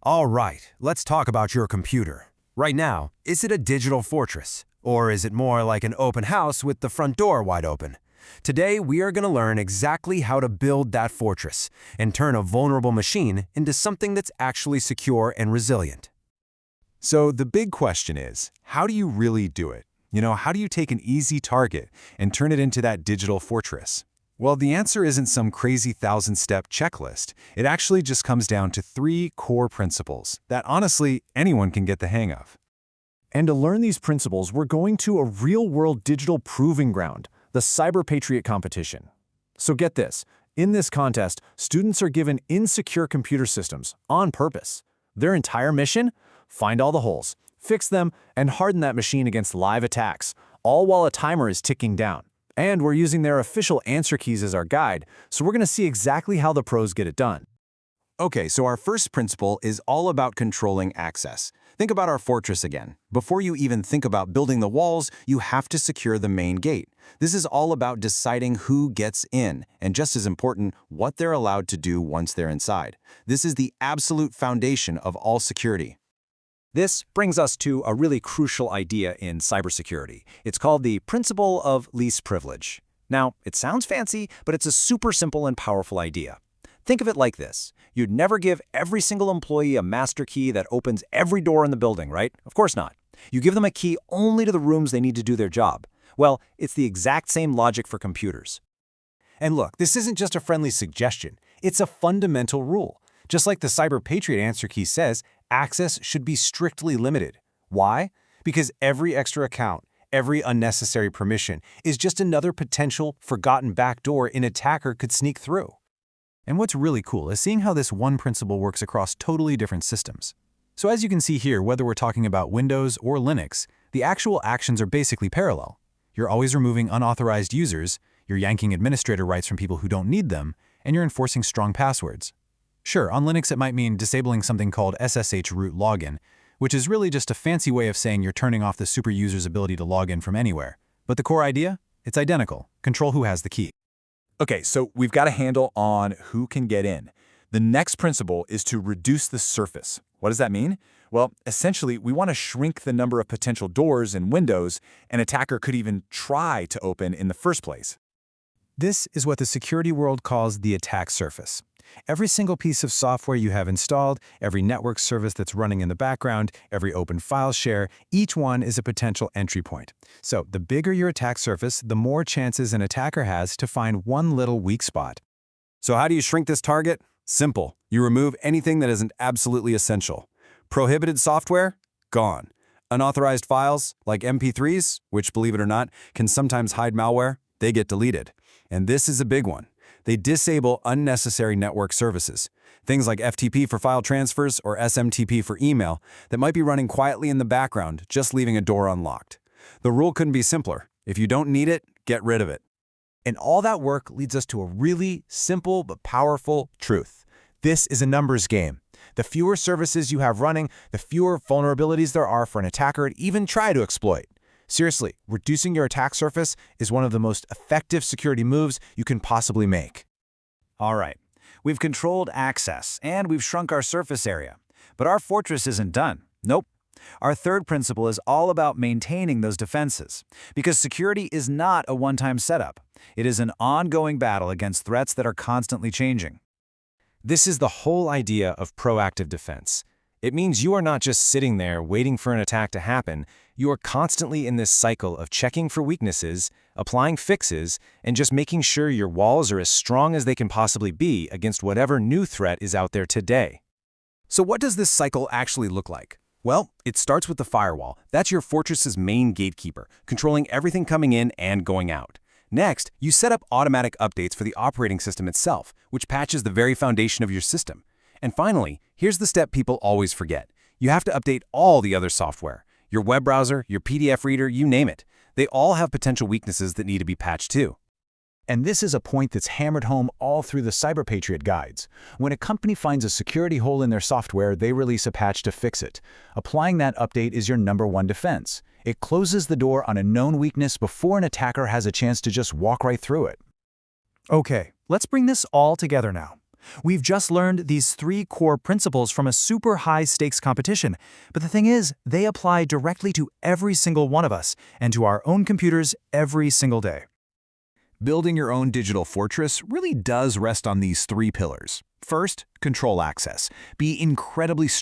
All right, let's talk about your computer. Right now, is it a digital fortress? Or is it more like an open house with the front door wide open? Today, we are going to learn exactly how to build that fortress and turn a vulnerable machine into something that's actually secure and resilient. So the big question is, how do you really do it? How do you take an easy target and turn it into that digital fortress? Well, the answer isn't some crazy 1,000-step checklist. It actually just comes down to 3 core principles that honestly anyone can get the hang of. And to learn these principles, we're going to a real-world digital proving ground, the Cyber Patriot competition. So get this, in this contest, students are given insecure computer systems on purpose. Their entire mission? Find all the holes, fix them, and harden that machine against live attacks, all while a timer is ticking down. And we're using their official answer keys as our guide, so we're going to see exactly how the pros get it done. Okay, so our first principle is all about controlling access. Think about our fortress again. Before you even think about building the walls, you have to secure the main gate. This is all about deciding who gets in, and just as important, what they're allowed to do once they're inside. This is the absolute foundation of all security. This brings us to a really crucial idea in cybersecurity. It's called the principle of least privilege. Now, it sounds fancy, but it's a super simple and powerful idea. Think of it like this. You'd never give every single employee a master key that opens every door in the building, right? Of course not. You give them a key only to the rooms they need to do their job. Well, it's the exact same logic for computers. And look, this isn't just a friendly suggestion. It's a fundamental rule. Just like the Cyber Patriot answer key says, access should be strictly limited. Why? Because every extra account, every unnecessary permission is just another potential forgotten backdoor an attacker could sneak through. And what's really cool is seeing how this one principle works across totally different systems. So as you can see here, whether we're talking about Windows or Linux, the actual actions are basically parallel. You're always removing unauthorized users, you're yanking administrator rights from people who don't need them, and you're enforcing strong passwords. Sure, on Linux it might mean disabling something called SSH root login, which is really just a fancy way of saying you're turning off the super user's ability to log in from anywhere. But the core idea? It's identical. Control who has the key. Okay, so we've got a handle on who can get in. The next principle is to reduce the surface. What does that mean? Well, essentially, we want to shrink the number of potential doors and windows an attacker could even try to open in the first place. This is what the security world calls the attack surface. Every single piece of software you have installed, every network service that's running in the background, every open file share, each one is a potential entry point. So the bigger your attack surface, the more chances an attacker has to find one little weak spot. So how do you shrink this target? Simple. You remove anything that isn't absolutely essential. Prohibited software? Gone. Unauthorized files, like MP3s, which, believe it or not, can sometimes hide malware, they get deleted. And this is a big one. They disable unnecessary network services, things like FTP for file transfers or SMTP for email that might be running quietly in the background, just leaving a door unlocked. The rule couldn't be simpler. If you don't need it, get rid of it. And all that work leads us to a really simple but powerful truth. This is a numbers game. The fewer services you have running, the fewer vulnerabilities there are for an attacker to even try to exploit. Seriously, reducing your attack surface is one of the most effective security moves you can possibly make. All right, we've controlled access and we've shrunk our surface area. But our fortress isn't done. Nope. Our third principle is all about maintaining those defenses. Because security is not a one-time setup. It is an ongoing battle against threats that are constantly changing. This is the whole idea of proactive defense. It means you are not just sitting there waiting for an attack to happen. You are constantly in this cycle of checking for weaknesses, applying fixes, and just making sure your walls are as strong as they can possibly be against whatever new threat is out there today. So what does this cycle actually look like? Well, it starts with the firewall. That's your fortress's main gatekeeper, controlling everything coming in and going out. Next, you set up automatic updates for the operating system itself, which patches the very foundation of your system. And finally, here's the step people always forget. You have to update all the other software. Your web browser, your PDF reader, you name it. They all have potential weaknesses that need to be patched too. And this is a point that's hammered home all through the Cyber Patriot guides. When a company finds a security hole in their software, they release a patch to fix it. Applying that update is your #1 defense. It closes the door on a known weakness before an attacker has a chance to just walk right through it. Okay, let's bring this all together now. We've just learned these 3 core principles from a super high-stakes competition, but the thing is, they apply directly to every single one of us and to our own computers every single day. Building your own digital fortress really does rest on these 3 pillars. First, control access. Be incredibly strict